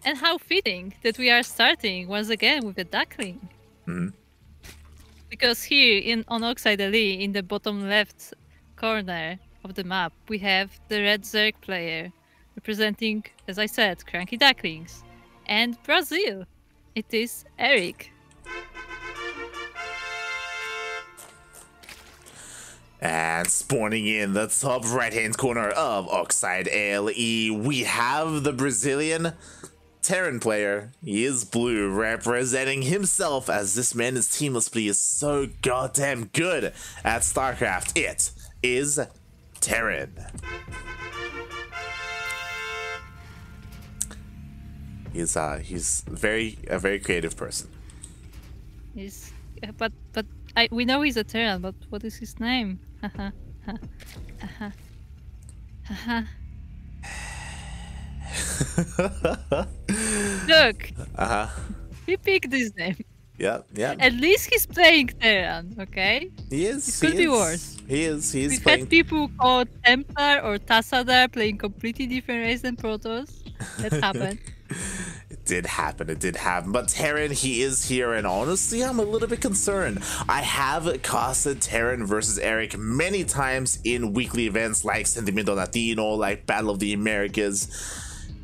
And how fitting that we are starting once again with a duckling. Because here on Oxide Ali, in the bottom left corner of the map, we have the red Zerg player representing, as I said, Cranky Ducklings. And Brazil. It is Erik. And spawning in the top right-hand corner of Oxide ALE, we have the Brazilian TerraN player. He is blue, representing himself, as this man is teamless, but he is so goddamn good at StarCraft. It is TerraN. He's a very creative person. He's, but we know he's a TerraN, but what is his name? Look, he picked this name. Yeah. At least he's playing TerraN, okay? He is. It could be worse. He is. We've had people called Templar or Tassadar playing completely different race than Protoss. That happened. It did happen. But TerraN, he is here, and honestly, I'm a little bit concerned. I have casted TerraN versus Erik many times in weekly events like Sentimiento Latino, like Battle of the Americas.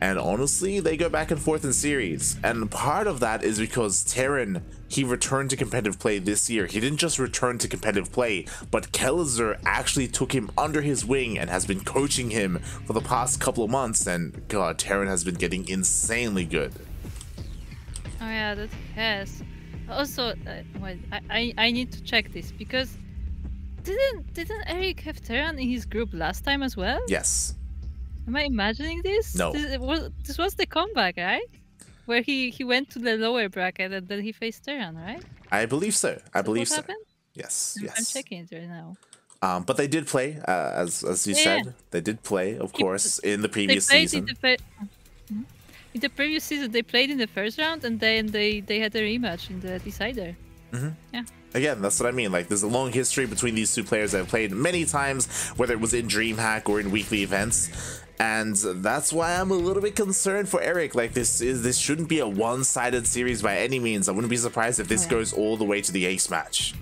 And honestly, they go back and forth in series. And part of that is because TerraN, he returned to competitive play this year. He didn't just return to competitive play, but Kellizer actually took him under his wing and has been coaching him for the past couple of months. And God, TerraN has been getting insanely good. Oh yeah, that has. Also, wait, I need to check this because didn't Erik have TerraN in his group last time as well? Yes. Am I imagining this? No. This was the comeback, right? Where he went to the lower bracket and then he faced TerraN, right? I believe so. I believe so. Happened? Yes. I'm checking it right now. But they did play, as you said. They did play, of course, in the previous season. In the previous season, they played in the first round, and then they had a rematch in the decider. Yeah. Again, that's what I mean. Like, there's a long history between these two players that have played many times, whether it was in DreamHack or in weekly events. And that's why I'm a little bit concerned for Erik. Like, this shouldn't be a one-sided series by any means. I wouldn't be surprised if this goes all the way to the ace match.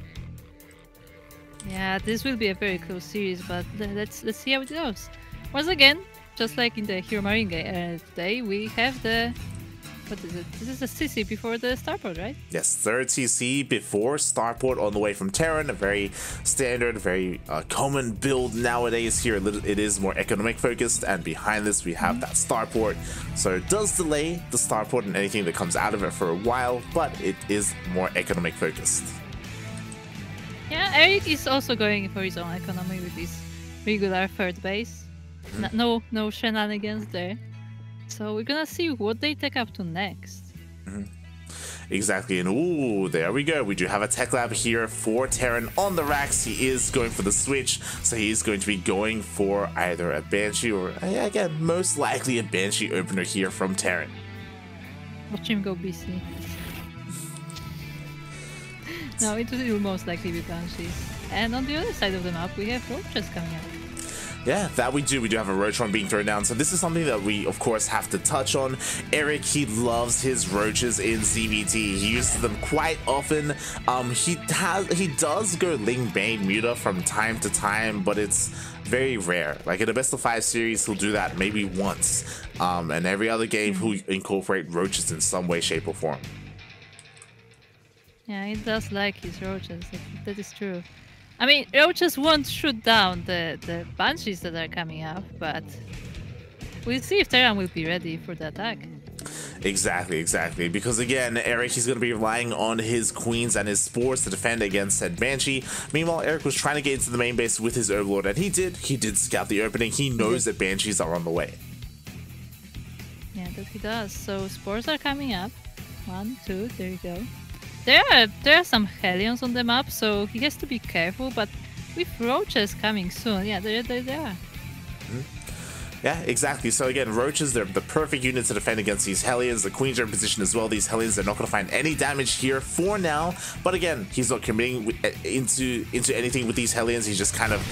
Yeah, this will be a very close series, but let's see how it goes. Once again, just like in the Hero Marine today, we have the... What is it? This is a CC before the starport, right? Yes, third CC before starport on the way from TerraN. A very standard, very common build nowadays here. It is more economic focused, and behind this we have that starport. So it does delay the starport and anything that comes out of it for a while, but it is more economic focused. Yeah, Erik is also going for his own economy with his regular third base. No shenanigans there. So we're gonna see what they take up to next. Exactly, and ooh, there we go. We do have a tech lab here for TerraN on the racks. He is going for the switch, so he's going to be going for either a Banshee or, again, most likely a Banshee opener here from TerraN. Watch him go BC. No, it will most likely be Banshees. And on the other side of the map, we have Roaches coming out. Yeah, that we do. We do have a Roachron being thrown down. So this is something that we, of course, have to touch on. Erik, he loves his roaches in CVT. He uses them quite often. He does go Ling Bane Muta from time to time, but it's very rare. Like in a best of 5 series, he'll do that maybe once. And every other game, he'll incorporate roaches in some way, shape, or form. Yeah, he does like his roaches. That is true. I mean, roaches won't shoot down the Banshees that are coming up, but we'll see if TerraN will be ready for the attack. Exactly. Because again, Erik, he's going to be relying on his Queens and his Spores to defend against said Banshee. Meanwhile, Erik was trying to get into the main base with his Overlord, and he did scout the opening. He knows that Banshees are on the way. Yeah, that he does. So Spores are coming up. 1, 2, there you go. There are some Hellions on the map, so he has to be careful, but with Roaches coming soon, yeah, there they are. Yeah, exactly. So again, Roaches, they're the perfect unit to defend against these Hellions. The Queens are in position as well. These Hellions are not going to find any damage here for now, but again, he's not committing into anything with these Hellions. He's just kind of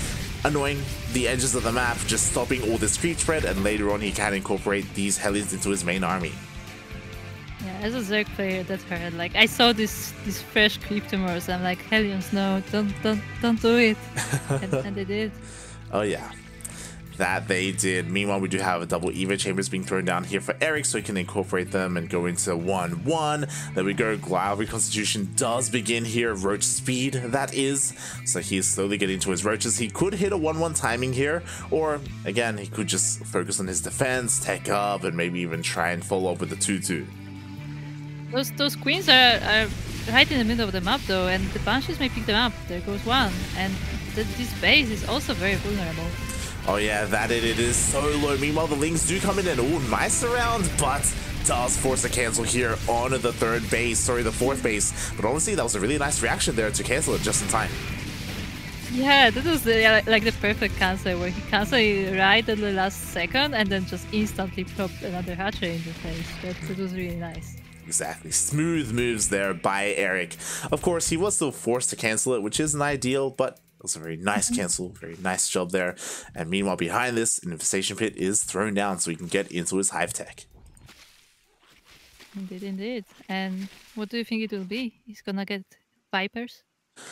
annoying the edges of the map, just stopping all this creep spread, and later on he can incorporate these Hellions into his main army. Yeah, as a Zerg player, that hurt. Like I saw this fresh Cryptomers, I'm like, Hellions, no, don't do it, and they did. Oh yeah, that they did. Meanwhile, we do have a double Eva chambers being thrown down here for Erik, so he can incorporate them and go into 1-1. There we go. Glial reconstitution does begin here. Roach speed, that is. So he's slowly getting to his roaches. He could hit a 1-1 timing here, or again, he could just focus on his defense, tech up, and maybe even try and follow up with the 2-2. Those queens are right in the middle of the map though, and the banshees may pick them up. There goes one, and this base is also very vulnerable. Oh yeah, that it is so low. Meanwhile, the Lings do come in and nice around, but does force a cancel here on the the fourth base. But honestly, that was a really nice reaction there to cancel it just in time. Yeah, that was like the perfect cancel, where he canceled right at the last second and then just instantly plopped another hatchery in the face. That was really nice. Exactly. Smooth moves there by Erik. Of course, he was still forced to cancel it, which isn't ideal, but it was a very nice cancel, very nice job there. And meanwhile, behind this, an infestation pit is thrown down so he can get into his hive tech. Indeed, indeed. And what do you think it will be? He's gonna get Vipers,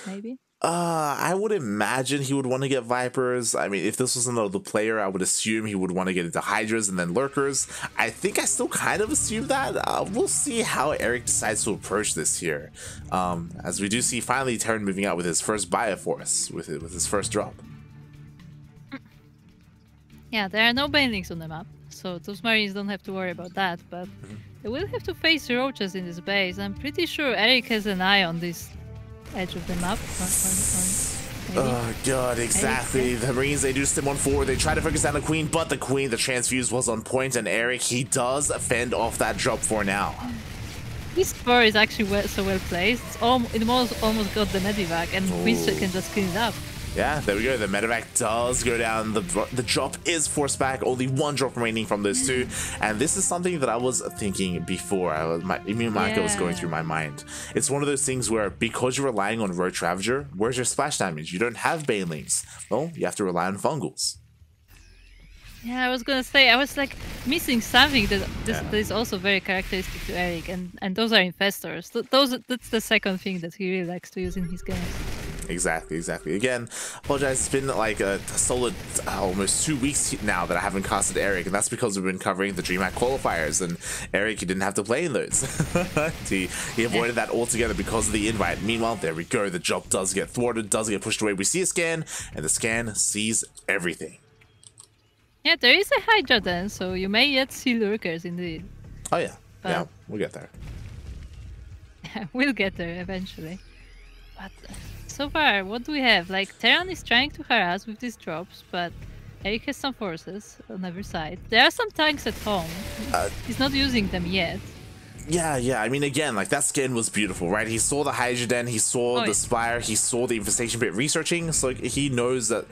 maybe? I would imagine he would want to get Vipers. I mean, if this was another player, I would assume he would want to get into Hydras and then Lurkers. I think I still kind of assume that. We'll see how Erik decides to approach this here. As we do see finally TerraN moving out with his first Bioforce, with his first drop. Yeah, there are no banelings on the map, so those Marines don't have to worry about that, but they will have to face roaches in this base. I'm pretty sure Erik has an eye on this edge of the map. Oh god, exactly. The Marines, they do stim on forward. They try to focus down the Queen, but the Queen, the transfuse was on point, and Erik, he does fend off that drop for now. This spur is actually so well placed. It almost got the Medivac, and Queen can just clean it up. Yeah, there we go. The Medivac does go down. The drop is forced back. Only one drop remaining from those two. And this is something that I was thinking before. Micah was going through my mind. It's one of those things where, because you're relying on Roach Ravager, where's your splash damage? You don't have Banelings. Well, you have to rely on Fungals. Yeah, I was gonna say, I was like missing something that is also very characteristic to Erik, and those are Infestors. That's the second thing that he really likes to use in his games. Exactly. Again, apologize. It's been like a solid almost 2 weeks now that I haven't casted Erik, and that's because we've been covering the DreamHack qualifiers, and Erik, he didn't have to play in those. he avoided that altogether because of the invite. Meanwhile, there we go. The job does get thwarted, does get pushed away. We see a scan, and the scan sees everything. Yeah, there is a Hydra then, so you may yet see Lurkers indeed. Oh yeah, yeah, we'll get there. We'll get there eventually. But so far, what do we have? Like, TerraN is trying to harass with these drops, but Erik has some forces on every side. There are some tanks at home. He's not using them yet. Yeah. I mean, again, like, that skin was beautiful, right? He saw the Hydra, he saw the Spire, he saw the infestation pit researching, so like, he knows that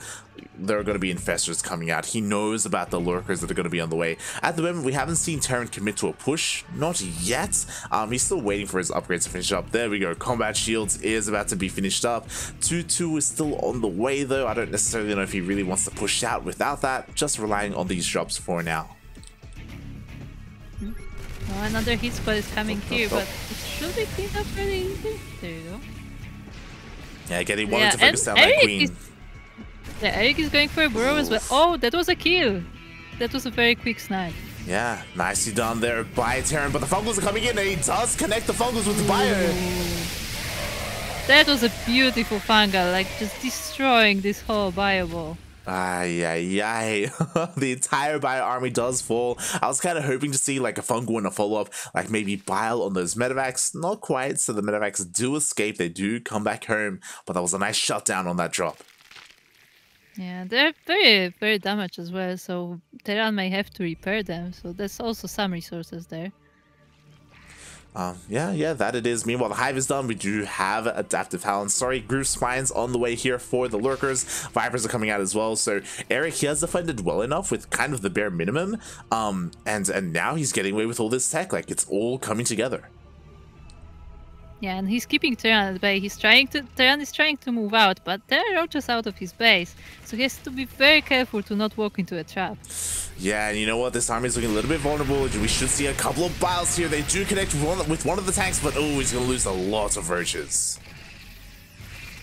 there are going to be infestors coming out. He knows about the lurkers that are going to be on the way. At the moment, we haven't seen TerraN commit to a push. Not yet. He's still waiting for his upgrades to finish up. There we go. Combat Shields is about to be finished up. 2-2 is still on the way, though. I don't necessarily know if he really wants to push out without that. Just relying on these drops for now. Oh, another hit squad is coming here, but it should be cleaned up really easy. There you go. Yeah, getting wanted to focus down that Queen. Erik is going for a burrow as well. Oh, that was a kill. That was a very quick snipe. Yeah, nicely done there by TerraN, but the Fungals are coming in, and he does connect the Fungals with the Bio. That was a beautiful Fungal, like just destroying this whole Bio ball. The entire Bio army does fall. I was kind of hoping to see like a Fungal and a follow-up, like maybe Bile on those Medivacs. Not quite, so the Medivacs do escape. They do come back home, but that was a nice shutdown on that drop. Yeah, they're very, very damaged as well, so TerraN may have to repair them, so there's also some resources there. Yeah, that it is. Meanwhile, the Hive is done. We do have Adaptive Talons. Sorry, Groove Spines on the way here for the Lurkers. Vipers are coming out as well. So Erik, he has defended well enough with kind of the bare minimum. And now he's getting away with all this tech. Like, it's all coming together. Yeah, and he's keeping TerraN at bay. TerraN is trying to move out, but there are roaches out of his base, so he has to be very careful to not walk into a trap. Yeah, and you know what? This army is looking a little bit vulnerable. We should see a couple of biles here. They do connect with one of the tanks, but oh, he's going to lose a lot of roaches.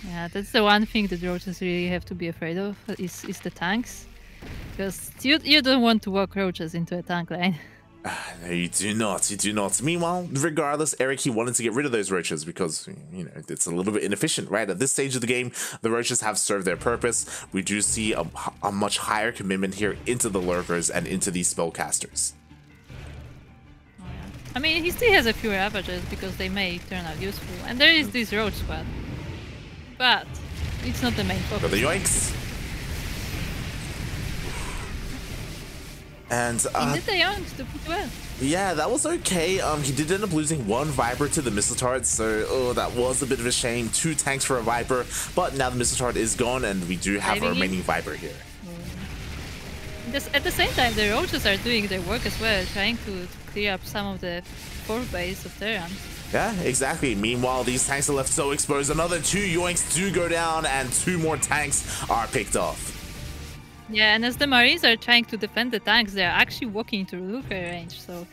Yeah, that's the one thing that roaches really have to be afraid of, is the tanks. Because you don't want to walk roaches into a tank line. No, you do not. You do not. Meanwhile, regardless, Erik, he wanted to get rid of those roaches because, you know, it's a little bit inefficient, right? At this stage of the game, the roaches have served their purpose. We do see a much higher commitment here into the lurkers and into these spellcasters. Oh, yeah. I mean, he still has a few ravages because they may turn out useful. And there is this roach squad. But it's not the main focus. Got the yoinks. And he did the yoinks to pretty well. Yeah, that was okay. He did end up losing one Viper to the missile turret, so that was a bit of a shame. 2 tanks for a Viper, but now the missile turret is gone, and we do have a remaining Viper here. At the same time, the roaches are doing their work as well, trying to clear up some of the core base of TerraN. Yeah, exactly. Meanwhile, these tanks are left so exposed. Another 2 yoinks do go down, and 2 more tanks are picked off. Yeah, and as the Marines are trying to defend the tanks, they're actually walking into lurker range. So,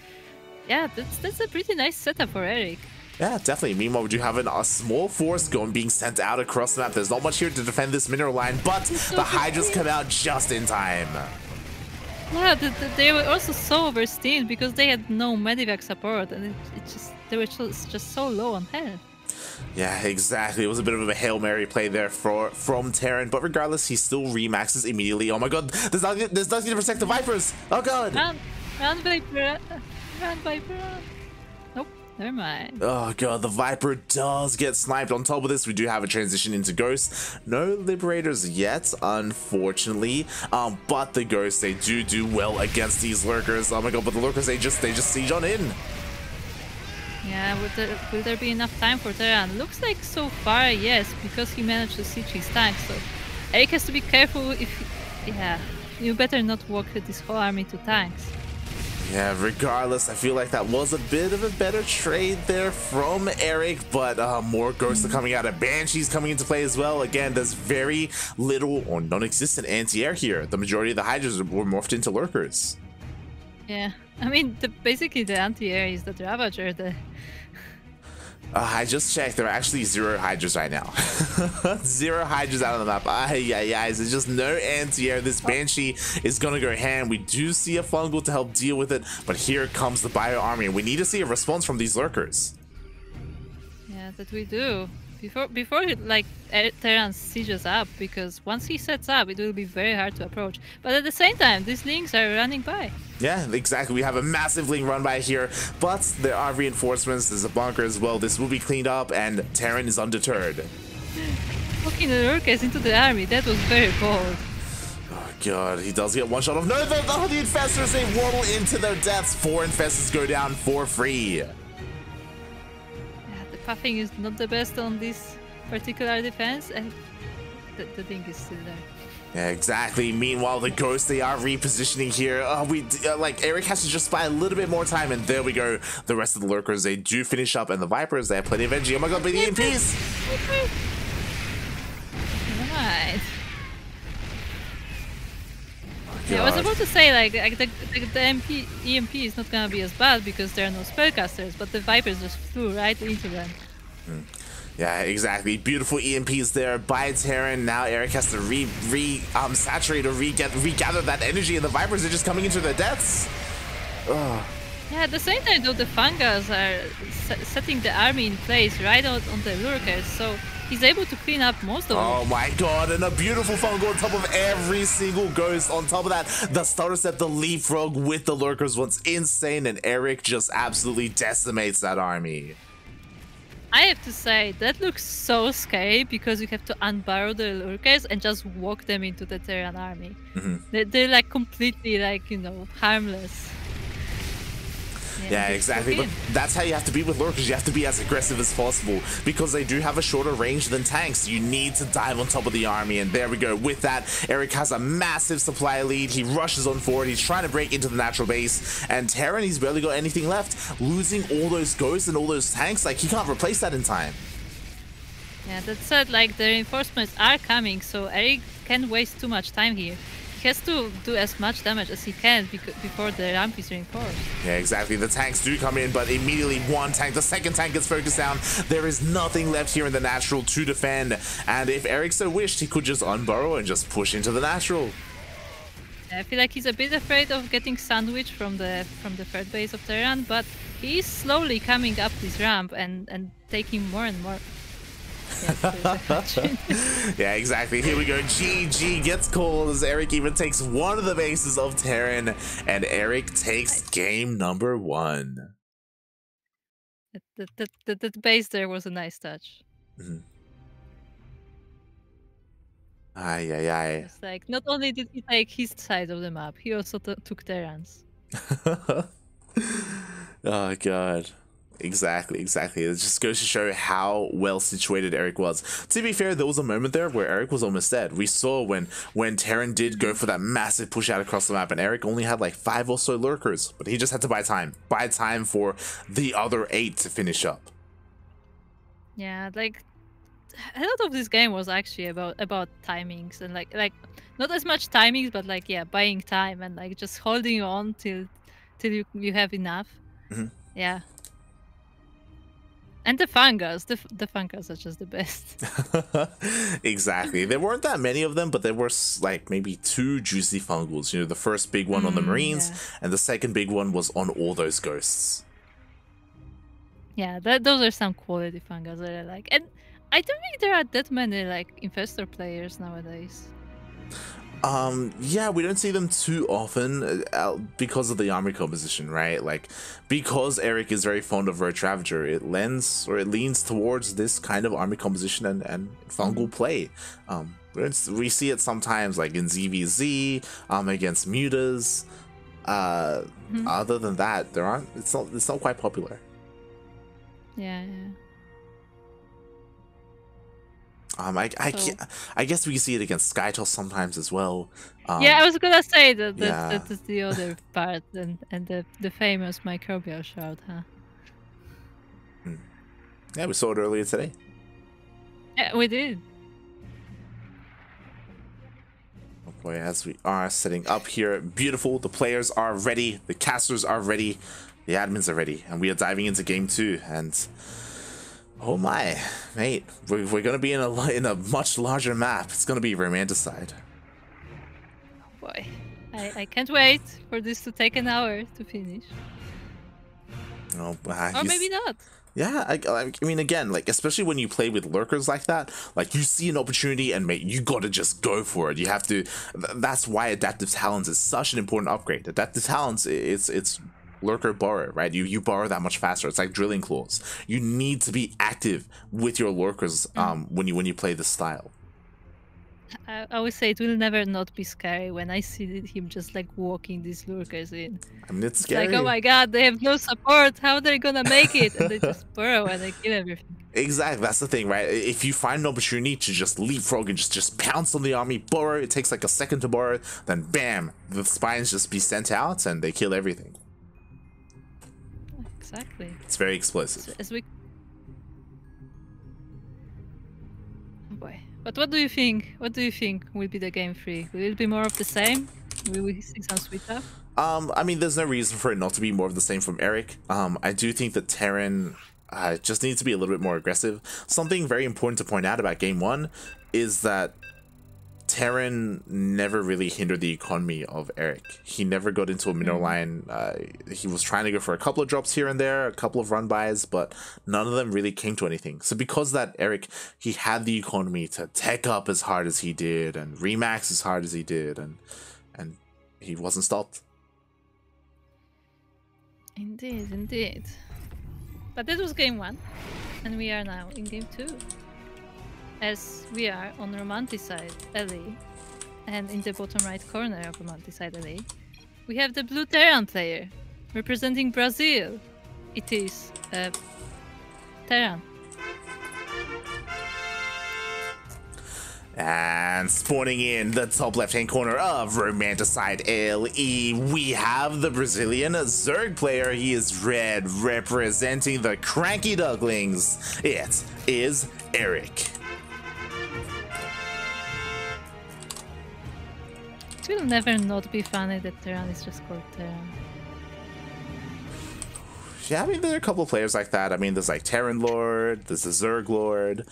yeah, that's a pretty nice setup for Erik. Yeah, definitely. Meanwhile, we do have a small force being sent out across the map. There's not much here to defend this mineral line, but the Hydras come out just in time. Yeah, they were also so oversteamed because they had no medivac support, and they were just so low on health. Yeah, exactly. It was a bit of a Hail Mary play there from TerraN, but regardless, he still remaxes immediately. Oh my god, there's nothing to protect the Vipers! Oh god! Run, Viper! Run, Viper! Run. Nope, never mind. Oh god, the Viper does get sniped. On top of this, we do have a transition into Ghost. No Liberators yet, unfortunately. But the Ghosts, they do well against these Lurkers. Oh my god, but the Lurkers, they just siege on in. Yeah, will there be enough time for TerraN? Looks like so far, yes, because he managed to siege his tank. So Erik has to be careful you better not walk this whole army to tanks. Yeah, regardless, I feel like that was a bit of a better trade there from Erik, but more Ghosts are coming out, and Banshee's coming into play as well. Again, there's very little or non-existent anti-air here. The majority of the Hydras were morphed into Lurkers. Yeah, I mean, basically the anti-air is the Ravager. I just checked. There are actually 0 Hydras right now. 0 Hydras out on the map. There's just no anti-air. This Banshee is going to go ham. We do see a fungal to help deal with it, but here comes the Bio Army, and we need to see a response from these Lurkers. Yeah, that we do. Before like TerraN sieges up, because once he sets up, it will be very hard to approach. But at the same time, these links are running by. Yeah, exactly. We have a massive link run by here, but there are reinforcements. There's a bunker as well. This will be cleaned up, and TerraN is undeterred. Fucking the Lurkers into the army. That was very bold. Oh god, he does get one shot off. No, the Infestors, they waddle into their deaths. 4 Infestors go down for free. Puffing is not the best on this particular defense, and the thing is still there. Yeah, exactly. Meanwhile, the Ghosts, they are repositioning here. Erik has to just buy a little bit more time, and there we go. The rest of the Lurkers, they do finish up, and the Vipers, they have plenty of energy. Oh my god, but the EMPs! Right. Yeah, I was about to say, like the EMP is not gonna be as bad because there are no spellcasters, but the Vipers just flew right into them. Yeah, exactly. Beautiful EMPs there by TerraN. Now Erik has to saturate or regather that energy, and the Vipers are just coming into their deaths. Ugh. Yeah, at the same time though, the Fungas are setting the army in place right on the Lurkers, so he's able to clean up most of them. Oh my god, and a beautiful fungal on top of every single Ghost. On top of that, the Starter Step, the Leapfrog with the Lurkers was insane, and Erik just absolutely decimates that army. I have to say, that looks so scary because you have to unbarrow the Lurkers and just walk them into the TerraN army. They're like completely, like, you know, harmless. Yeah, exactly. But that's how you have to be with lurkers. You have to be as aggressive as possible because they do have a shorter range than tanks. You need to dive on top of the army, and there we go. With that, Erik has a massive supply lead. He rushes on forward. He's trying to break into the natural base, and TerraN, he's barely got anything left. Losing all those ghosts and all those tanks, like, he can't replace that in time. Yeah, that said, like, the reinforcements are coming, so Erik can't waste too much time here. He has to do as much damage as he can before the ramp is reinforced. Yeah, exactly. The tanks do come in, but immediately one tank, the second tank gets focused down. There is nothing left here in the natural to defend. And if Erik so wished, he could just unburrow and just push into the natural. I feel like he's a bit afraid of getting sandwiched from the third base of TerraN, but he's slowly coming up this ramp and taking more and more. Yeah, exactly. Here we go. GG gets called as Erik even takes one of the bases of TerraN, and Erik takes game number 1. The base there was a nice touch. Aye, aye, aye. It's like, not only did he take his side of the map, he also took TerraN's. Oh, God. Exactly. It just goes to show how well situated Erik was. To be fair, there was a moment there where Erik was almost dead. We saw when TerraN did go for that massive push out across the map, and Erik only had like 5 or so lurkers, but he just had to buy time for the other 8 to finish up. Yeah, like, a lot of this game was actually about timings, and like not as much timings, but like, yeah, buying time and like just holding on till you have enough. Yeah. And the fungus, the fungus are just the best. Exactly. There weren't that many of them, but there were like maybe 2 juicy fungals. You know, the first big one on the Marines, and the second big one was on all those ghosts. Yeah, those are some quality fungus that I like. And I don't think there are that many like infestor players nowadays. Yeah, we don't see them too often because of the army composition, right? Like, because Erik is very fond of Roach Ravager, it leans towards this kind of army composition and fungal play. We see it sometimes like in ZVZ, against mutas. Other than that, it's not quite popular. Yeah. I guess we see it against Skytoss sometimes as well. Yeah, I was gonna say that is the other part, and the famous microbial shroud, huh? Yeah, we saw it earlier today. Yeah, we did. Oh boy, as we are setting up here, beautiful. The players are ready, the casters are ready, the admins are ready, and we are diving into game 2. And oh my, mate, we're gonna be in a much larger map. It's gonna be Romanticide. Oh boy, I can't wait for this to take an hour to finish. Oh, or maybe not. Yeah, I mean, again, like, especially when you play with lurkers like that, like, you see an opportunity and, mate, you gotta just go for it. You have to. That's why Adaptive Talents is such an important upgrade. Adaptive Talents, it's lurker borrow, right? You borrow that much faster. It's like drilling claws. You need to be active with your lurkers when you play this style. I always say it will never not be scary when I see him just like walking these lurkers in. I mean, it's scary. Like, oh my god, they have no support. How are they gonna make it? And they just burrow and they kill everything. Exactly, that's the thing, right? If you find an opportunity to just leapfrog and just pounce on the army, borrow, it takes like a second to borrow, then bam, the spines just be sent out and they kill everything. Exactly. It's very explosive. As we... Oh boy. But what do you think? What do you think will be the game 3? Will it be more of the same? Will we see some sweet stuff? I mean, there's no reason for it not to be more of the same from Erik. I do think that TerraN just needs to be a little bit more aggressive. Something very important to point out about game 1 is that TerraN never really hindered the economy of Erik. He never got into a mineral line. He was trying to go for a couple of drops here and there, a couple of run bys, but none of them really came to anything. So because that, Erik, he had the economy to tech up as hard as he did and remax as hard as he did, and he wasn't stopped. Indeed, indeed. But this was game 1, and we are now in game 2. As we are on Romanticide LE, and in the bottom right corner of Romanticide LE, we have the blue TerraN player. representing Brazil, it is TerraN. And spawning in the top left-hand corner of Romanticide LE, we have the Brazilian Zerg player. He is red, representing the Cranky Ducklings. It is Erik. It will never not be funny that TerraN is just called TerraN. Yeah, I mean, there are a couple of players like that. I mean, there's like TerraN Lord, there's the Zerg Lord.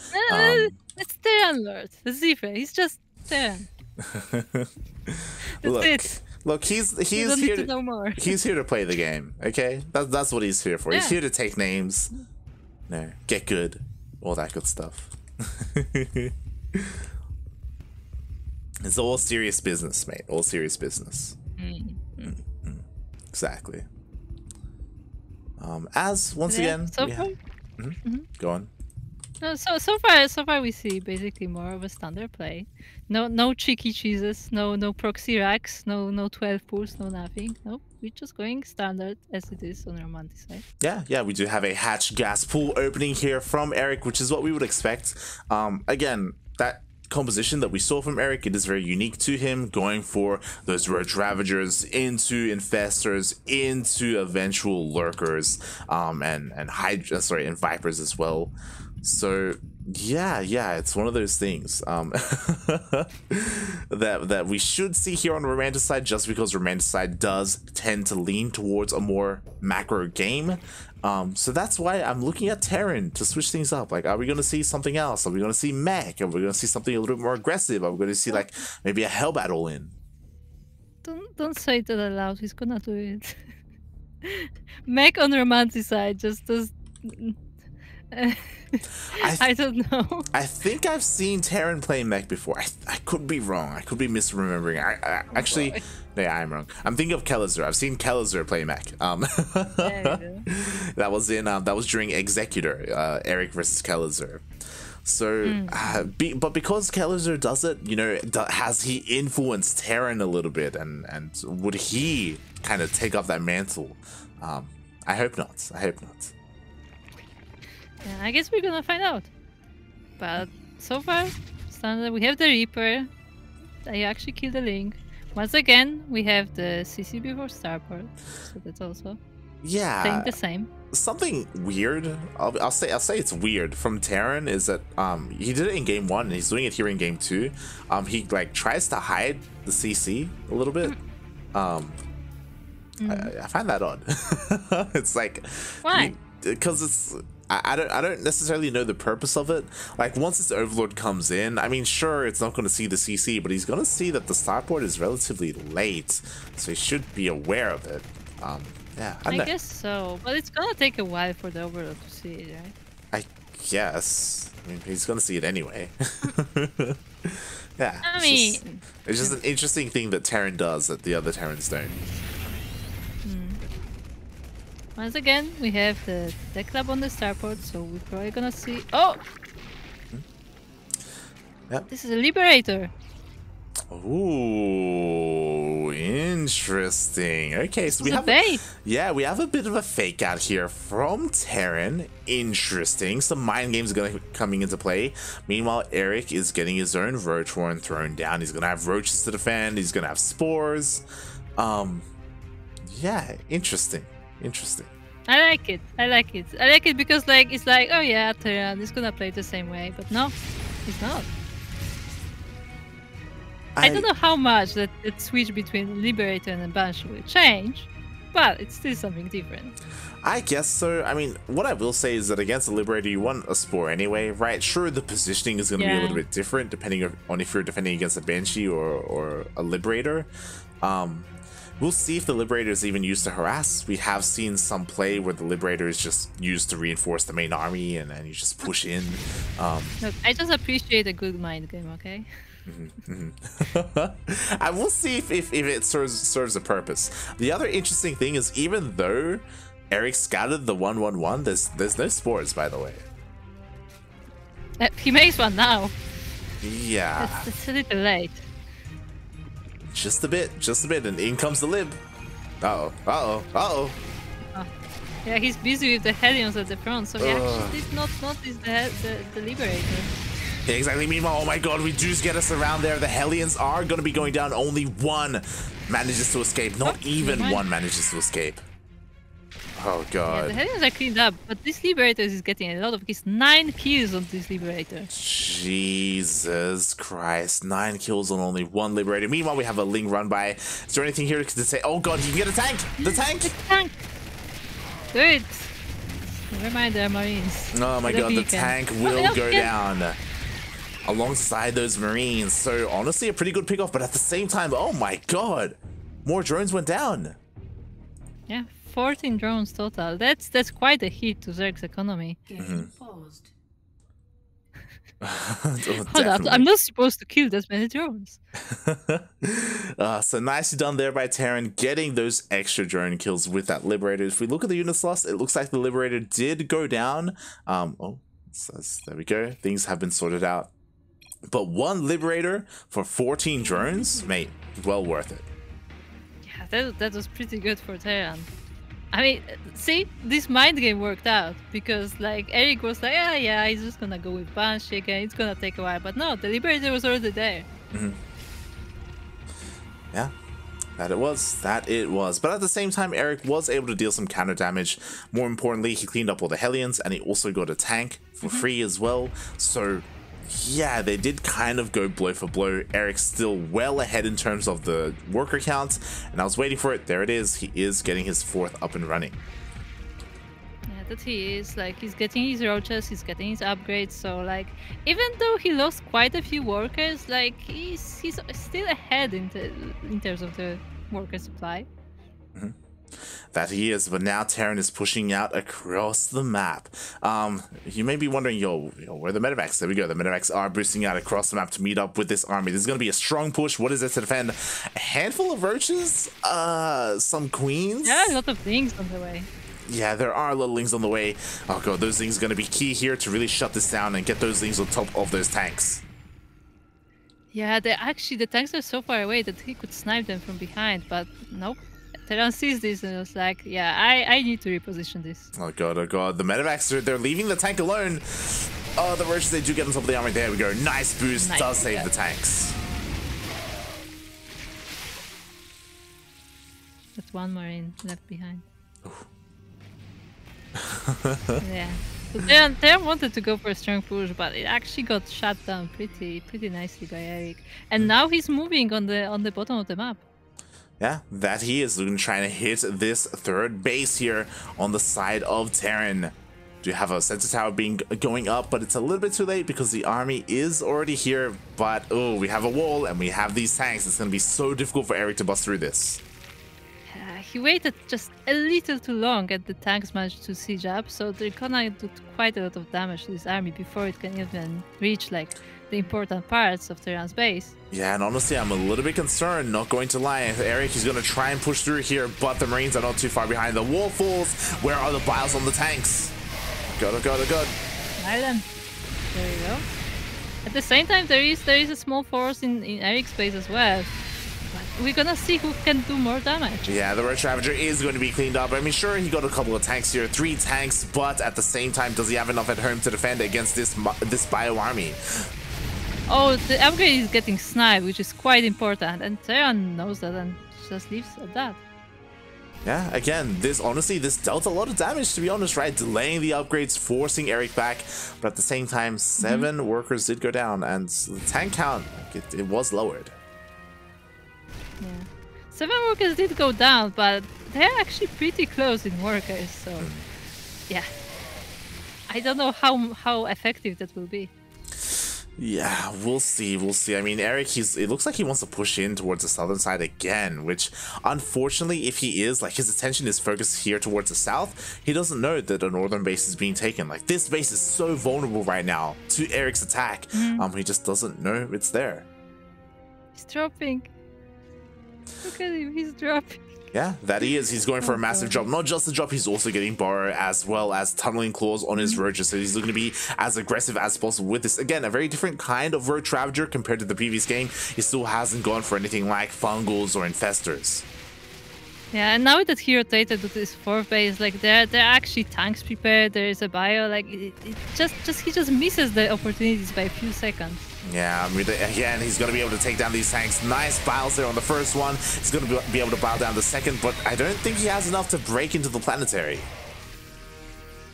It's TerraN Lord. That's different. He's just TerraN. Look, he's here to know more. He's here to play the game. Okay, that's what he's here for. Yeah. He's here to take names, get good, all that good stuff. It's all serious business, mate. All serious business. Exactly. As once again, so far, go on. No, so far we see basically more of a standard play. No cheeky cheeses, no proxy racks, no 12 pulls, no nothing. No, we're just going standard as it is on Romanticide. Yeah, we do have a hatch gas pool opening here from Erik, which is what we would expect. Again, that composition that we saw from Erik, it is very unique to him, going for those Roach Ravagers into Infestors, into eventual Lurkers, and Vipers as well. So yeah, it's one of those things that we should see here on Romanticide, just because Romanticide does tend to lean towards a more macro game. So that's why I'm looking at TerraN to switch things up. Like, are we going to see something else? Are we going to see mech? Are we going to see something a little bit more aggressive? Are we going to see like maybe a hell battle in? Don't say that aloud. He's gonna do it. Mech on Romanticide just does. I don't know. I think I've seen TerraN play mech before. I could be wrong. I could be misremembering. I actually, I'm wrong. I'm thinking of Kellizer. I've seen Kellizer play mech. That was during Executor, Erik versus Kellizer. So, but because Kellizer does it, has he influenced TerraN a little bit, and would he kind of take up that mantle? I hope not. I hope not. Yeah, I guess we're gonna find out. But so far, standard, we have the Reaper. I actually killed the Link. Once again, we have the CC before Starport, so that's also staying the same. Something weird. I'll say it's weird from TerraN is that he did it in game 1 and he's doing it here in game 2. He like tries to hide the CC a little bit. I find that odd. It's like, why? Because it's. I don't necessarily know the purpose of it. Like, once this Overlord comes in, I mean, sure, it's not going to see the CC, but he's going to see that the starport is relatively late, so he should be aware of it. Yeah, I guess so, but it's going to take a while for the Overlord to see it, right? I guess. I mean, he's going to see it anyway. Yeah. It's just an interesting thing that TerraN does that the other TerraNs don't. Once again, we have the deck lab on the starport, so we're probably gonna see. Oh! Yep. This is a Liberator. Ooh, interesting. Okay, so we have we have a bit of a fake out here from TerraN. Interesting. Some mind games are coming into play. Meanwhile, Erik is getting his own Roach Warren thrown down. He's gonna have roaches to defend. He's gonna have spores. Yeah, interesting. I like it because it's like, oh yeah, TerraN is gonna play the same way, but no, it's not. I don't know how much that switch between Liberator and Banshee will change, but it's still something different. I guess so. I mean, what I will say is that against a Liberator, you want a Spore anyway, right? Sure, the positioning is going to be a little bit different depending on if you're defending against a Banshee or a Liberator. We'll see if the Liberator is even used to harass. We have seen some play where the Liberator is just used to reinforce the main army and then you just push in. Look, I just appreciate a good mind game, okay? I will see if it serves a purpose. The other interesting thing is, even though Erik scouted the 1/1/1, there's no spores, by the way. He makes one now. Yeah. It's a little late. Just a bit, and in comes the Lib. Uh-oh. Uh-oh. Uh-oh. Yeah, he's busy with the Hellions at the front, so he actually did not notice the Liberator. Yeah, exactly. Meanwhile, oh my god, we just get us around there. The Hellions are going to be going down. Only one manages to escape. Not even one manages to escape. Oh god. Yeah, the Hellions are cleaned up, but this Liberator is getting a lot of kills. 9 kills on this Liberator. Jesus Christ. 9 kills on only one Liberator. Meanwhile, we have a Ling run by. Is there anything here to say? Oh god, he can get a tank! The tank! The tank! Do it! Never mind, there are Marines. Oh my god, the tank will go down alongside those Marines. So honestly, a pretty good pickoff, but at the same time, oh my god, more drones went down. Yeah, 14 drones total. That's quite a hit to Zerg's economy. Paused. Hold up, I'm not supposed to kill that many drones. So nicely done there by TerraN, getting those extra drone kills with that Liberator. If we look at the units lost, it looks like the Liberator did go down. There we go. Things have been sorted out. But one Liberator for 14 drones, mate, well worth it. Yeah, that was pretty good for TerraN. I mean, see, this mind game worked out because, like, Erik was like, yeah, he's just gonna go with Banshee again, it's gonna take a while. But no, the Liberator was already there. Yeah, that it was. But at the same time, Erik was able to deal some counter damage. More importantly, he cleaned up all the Hellions, and he also got a tank for free as well. So yeah, they did kind of go blow for blow. Erik's still well ahead in terms of the worker count, and I was waiting for it. There it is. He is getting his 4th up and running. Yeah, that he is. Like, he's getting his roaches, he's getting his upgrades. So, like, even though he lost quite a few workers, like, he's still ahead in terms of the worker supply. That he is, but now TerraN is pushing out across the map. You may be wondering, where are the medevacs? There we go. The medevacs are boosting out across the map to meet up with this army. This is going to be a strong push. What is it to defend? A handful of roaches? Some queens? Yeah, a lot of things on the way. Yeah, there are little Lings on the way. Oh god, those things are going to be key here to really shut this down and get those Lings on top of those tanks. Yeah, the tanks are so far away that he could snipe them from behind, but nope. TerraN sees this and was like, yeah, I need to reposition this. Oh god, oh god. The medevacs, they're leaving the tank alone. Oh, the roaches, they do get on top of the army. There we go. Nice boost. Nice, does save the tanks. That's one Marine left behind. Yeah. So TerraN wanted to go for a strong push, but it actually got shut down pretty nicely by Erik. And now he's moving on the bottom of the map. Yeah, that he is looking trying to hit this 3rd base here on the side of TerraN. Do have a sensor tower going up, but it's a little bit too late because the army is already here. But oh, we have a wall and we have these tanks. It's going to be so difficult for Erik to bust through this. He waited just a little too long and the tanks managed to siege up, so they're gonna do quite a lot of damage to this army before it can even reach like the important parts of TerraN's base. Yeah, and honestly, I'm a little bit concerned, not going to lie. Erik is going to try and push through here, but the Marines are not too far behind. The wall falls. Where are the biles on the tanks? God, oh god, oh god. Island. There you go. At the same time, there is a small force in Erik's base as well. But we're gonna see who can do more damage. Yeah, the Roach Ravager is going to be cleaned up. I mean, sure, he got a couple of tanks here, 3 tanks, but at the same time, does he have enough at home to defend against this bio army? Oh, the upgrade is getting sniped, which is quite important, and TerraN knows that and just leaves at that. Yeah, again, this dealt a lot of damage, to be honest, right? Delaying the upgrades, forcing Erik back, but at the same time, 7 workers did go down, and the tank count, it was lowered. Yeah. 7 workers did go down, but they're actually pretty close in workers, so yeah. I don't know how effective that will be. Yeah, we'll see. I mean, Erik, it looks like he wants to push in towards the southern side again, which, unfortunately, if he is, like, his attention is focused here towards the south, he doesn't know that a northern base is being taken. Like, this base is so vulnerable right now to Erik's attack. He just doesn't know it's there. He's dropping. Look at him, he's dropping. Yeah, that he is. He's going for a massive drop. Not just the drop, he's also getting Burrow as well as tunneling claws on his roaches. So he's looking to be as aggressive as possible with this. Again, a very different kind of Roach Ravager compared to the previous game. He still hasn't gone for anything like fungals or infestors. Yeah, and now that he rotated to this 4th base, like there are actually tanks prepared. There is a bio. Like he just misses the opportunities by a few seconds. Yeah, I mean, again, he's going to be able to take down these tanks. Nice bios there on the first one. He's going to be able to bow down the second, but I don't think he has enough to break into the planetary.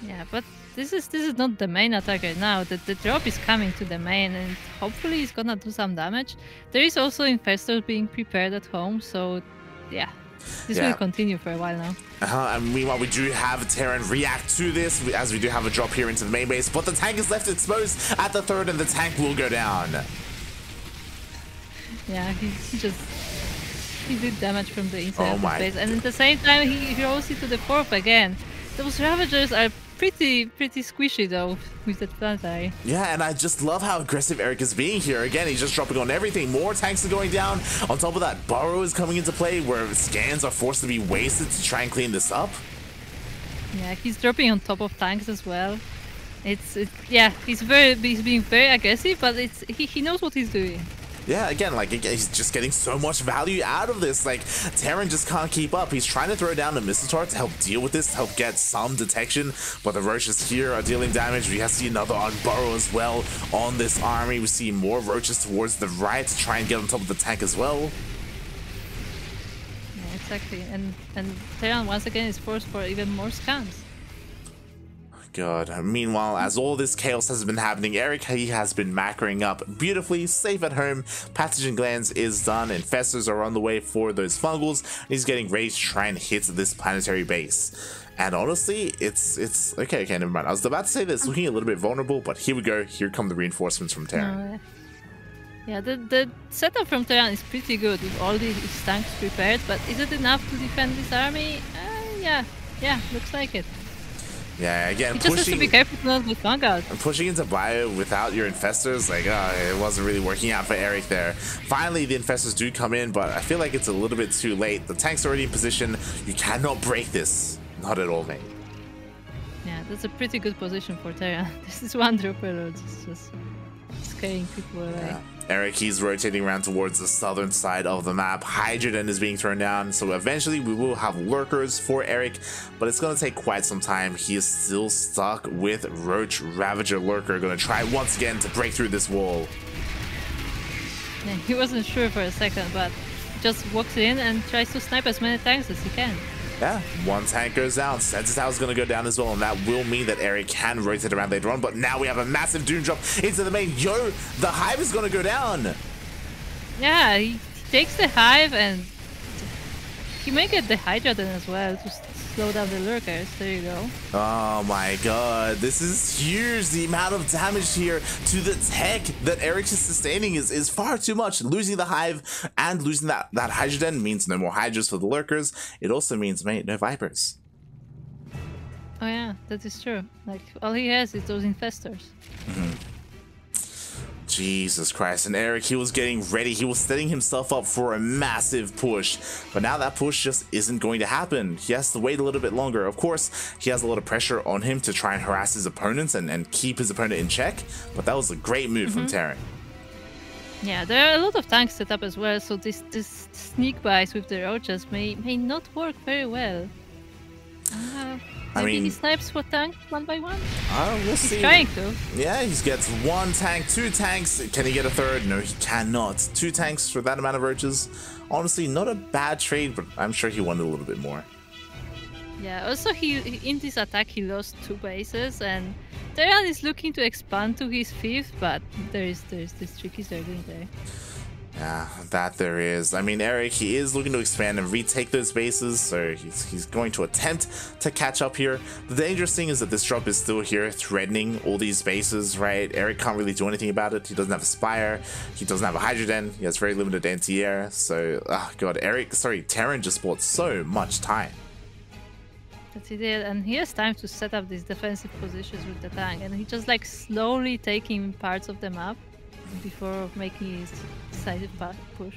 Yeah, but this is not the main attack right now. The drop is coming to the main, and hopefully he's gonna do some damage. There is also infestors being prepared at home, so yeah. This will continue for a while now. And meanwhile, we do have TerraN react to this, as we do have a drop here into the main base, but the tank is left exposed at the 3rd, and the tank will go down. Yeah, he did damage from the inside of the base, and at the same time he rolls into the 4th again. Those Ravagers are pretty squishy though with that planetary. Yeah, and I just love how aggressive Erik is being here. Again, he's just dropping on everything. More tanks are going down. On top of that, Burrow is coming into play where scans are forced to be wasted to try and clean this up. Yeah, he's dropping on top of tanks as well. Yeah, he's being very aggressive, but he knows what he's doing. Yeah, again, like, he's just getting so much value out of this. Like, TerraN just can't keep up. He's trying to throw down a missile turret to help deal with this, to help get some detection, but the roaches here are dealing damage. We have to see another on Burrow as well on this army. We see more roaches towards the right to try and get on top of the tank as well. Yeah, exactly. And TerraN once again is forced for even more scans. God. Meanwhile, as all this chaos has been happening, Erik, he has been macroing up beautifully, safe at home. Pathogen glands is done. Infestors are on the way for those fungals. He's getting ready to try and hit this planetary base. And honestly, it's okay, never mind. I was about to say this, looking a little bit vulnerable, but here we go. Here come the reinforcements from TerraN. Yeah, the setup from TerraN is pretty good with all these tanks prepared, but is it enough to defend this army? Yeah, looks like it. Yeah, again, you just have to be careful to not get flung out. Pushing into bio without your infestors, like, it wasn't really working out for Erik there. Finally, the infestors do come in, but I feel like it's a little bit too late. The tank's already in position. You cannot break this. Not at all, mate. Yeah, that's a pretty good position for TerraN. This is one dropper road. It's just scaring people away. Yeah. Erik, he's rotating around towards the southern side of the map. Hydrogen is being thrown down, so eventually we will have lurkers for Erik, but it's going to take quite some time. He is still stuck with Roach Ravager Lurker, going to try once again to break through this wall. Yeah, he wasn't sure for a second, but just walks in and tries to snipe as many tanks as he can. Yeah, one tank goes down. Sensor Tower's going to go down as well, and that will mean that Erik can rotate around later on, but now we have a massive Doom drop into the main. Yo, the Hive is going to go down. Yeah, he takes the Hive, and he may get the Hydra then as well to slow down the lurkers. There you go. Oh my god, this is huge. The amount of damage here to the tech that Erik is sustaining is far too much. Losing the Hive and losing that Hydrogen means no more Hydras for the lurkers. It also means, mate, no Vipers. Oh yeah, that is true. Like, all he has is those infestors. Jesus Christ, and Erik, he was getting ready. He was setting himself up for a massive push, but now that push just isn't going to happen. He has to wait a little bit longer. Of course, he has a lot of pressure on him to try and harass his opponents and keep his opponent in check, but that was a great move from TerraN. Yeah, there are a lot of tanks set up as well, so this sneak buys with the roaches may not work very well. Maybe he snipes what tank one by one? We'll see. He's trying to. Yeah, he gets one tank, two tanks. Can he get a third? No, he cannot. Two tanks for that amount of roaches. Honestly, not a bad trade, but I'm sure he wanted a little bit more. Yeah, also in this attack he lost 2 bases, and TerraN is looking to expand to his 5th, but there's this tricky start in there. Yeah, that there is. I mean, Erik, he is looking to expand and retake those bases, so he's going to attempt to catch up here. The dangerous thing is that this drop is still here, threatening all these bases, right? Erik can't really do anything about it. He doesn't have a Spire, he doesn't have a Hydrogen, he has very limited anti-air, so, oh god, TerraN just bought so much time. That's it, and he has time to set up these defensive positions with the tank, and he just like slowly taking parts of the map before making his decisive push.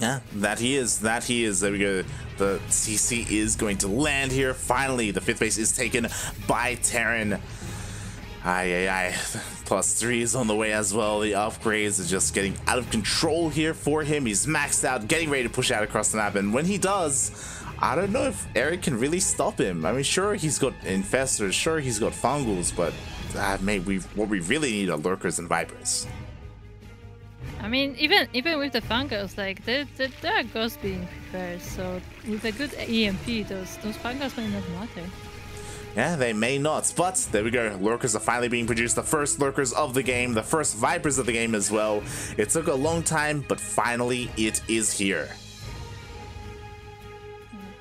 Yeah, that he is. There we go. The CC is going to land here. Finally, the 5th base is taken by TerraN. Aye. +3 is on the way as well. The upgrades are just getting out of control here for him. He's maxed out, getting ready to push out across the map. And when he does, I don't know if Erik can really stop him. I mean, sure, he's got Infestors, sure, he's got Fungals, but maybe what we really need are Lurkers and Vipers. I mean, even with the Fungals, like, there are ghosts being prepared, so with a good EMP, those Fungals may not matter. Yeah, they may not, but there we go. Lurkers are finally being produced. The first Lurkers of the game, the first Vipers of the game as well. It took a long time, but finally it is here.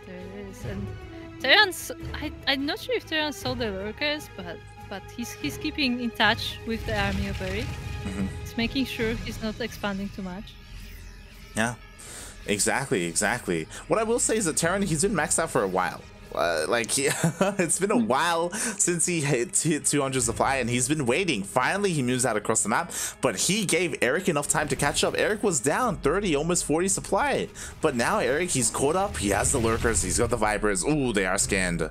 There it is. And TerraN's, I'm not sure if TerraN saw the Lurkers, but he's keeping in touch with the army of Erik. He's making sure he's not expanding too much. Yeah, exactly. What I will say is that TerraN, he's been maxed out for a while. It's been a while since he hit 200 supply, and he's been waiting. Finally, he moves out across the map, but he gave Erik enough time to catch up. Erik was down 30, almost 40 supply, but now Erik, he's caught up. He has the Lurkers, he's got the Vipers. Ooh, they are scanned.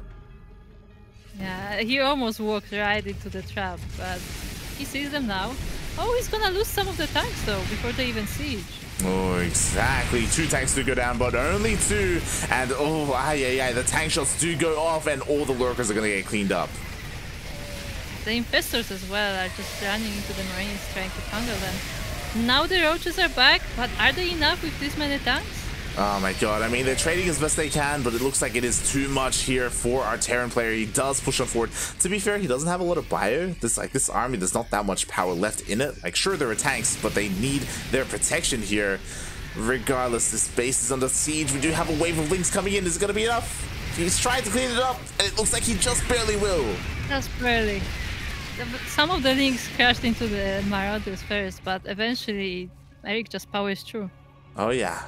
Yeah, he almost walked right into the trap, but he sees them now. Oh, he's gonna lose some of the tanks though before they even siege. Oh, exactly. 2 tanks do go down, but only 2. And the tank shots do go off, and all the Lurkers are gonna get cleaned up. The Infestors as well are just running into the Marines trying to tangle them. Now the Roaches are back, but are they enough with this many tanks? Oh my god, I mean, they're trading as best they can, but it looks like it is too much here for our TerraN player. He does push on forward. To be fair, he doesn't have a lot of bio. This army, there's not that much power left in it. Like, sure, there are tanks, but they need their protection here. Regardless, this base is under siege. We do have a wave of links coming in. Is it going to be enough? He's trying to clean it up, and it looks like he just barely will. Just barely. Some of the links crashed into the Marauders first, but eventually Erik just powers through. Oh yeah.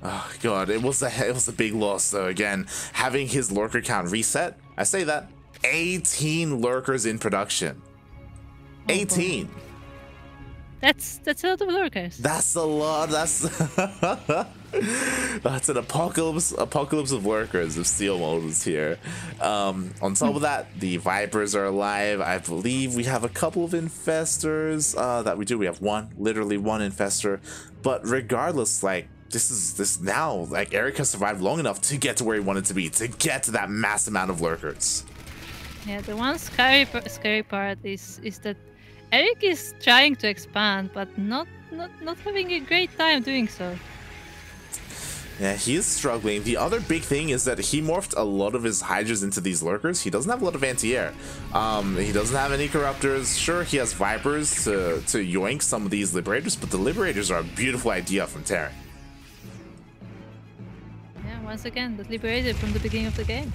Oh god, it was a big loss though. Again, having his lurker count reset. I say that 18 lurkers in production. 18. Boy. That's a lot of lurkers. That's a lot. That's that's an apocalypse of lurkers, of steel molders here. On top of that, the Vipers are alive. I believe we have a couple of infestors that we do. We have literally one infestor. But regardless, like, this now, like, Erik has survived long enough to get to where he wanted to be, to get to that mass amount of lurkers. Yeah, the one scary part is that Erik is trying to expand, but not having a great time doing so. Yeah, he is struggling. The other big thing is that he morphed a lot of his Hydras into these lurkers. He doesn't have a lot of anti-air. He doesn't have any corruptors. Sure, he has Vipers to yoink some of these Liberators, but the Liberators are a beautiful idea from TerraN. Yeah, once again, the Liberated from the beginning of the game.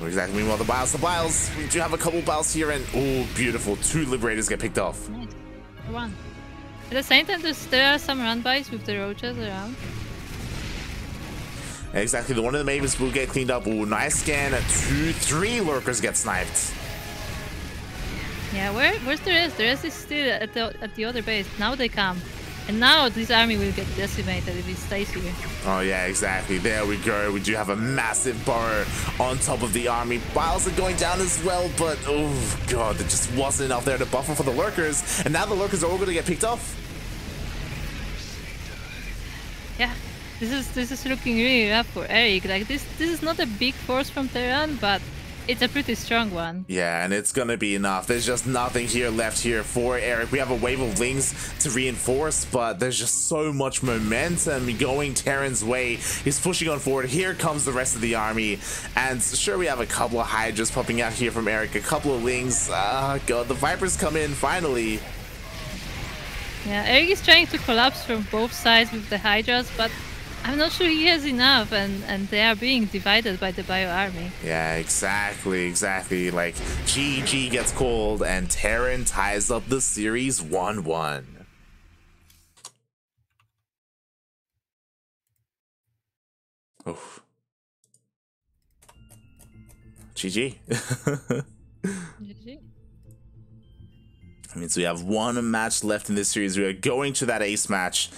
Exactly. Meanwhile, the Biles. We do have a couple Biles here, and oh, beautiful. 2 Liberators get picked off. Nice. One. At the same time, there are some run-bys with the Roaches around. Exactly. The one of the Mavens will get cleaned up. Oh, nice scan. 3 Lurkers get sniped. Yeah, where's the rest? The rest is still at the other base. Now they come. And now this army will get decimated if it stays here. Oh yeah, exactly. There we go. We do have a massive burrow on top of the army. Biles are going down as well, but oh god, there just wasn't enough there to buffer for the Lurkers. And now the Lurkers are all going to get picked off. Yeah, this is looking really rough for Erik. Like, this is not a big force from TerraN, but it's a pretty strong one. Yeah, and it's gonna be enough. There's just nothing here left here for Erik. We have a wave of Lings to reinforce, but there's just so much momentum going TerraN's way. He's pushing on forward. Here comes the rest of the army. And sure, we have a couple of Hydras popping out here from Erik. A couple of Lings. God, the Vipers come in finally. Yeah, Erik is trying to collapse from both sides with the Hydras, but I'm not sure he has enough, and they are being divided by the Bio army. Yeah, exactly. Like, GG gets called, and TerraN ties up the series 1-1. Oof. GG. GG. I mean, so we have one match left in this series. We are going to that ace match.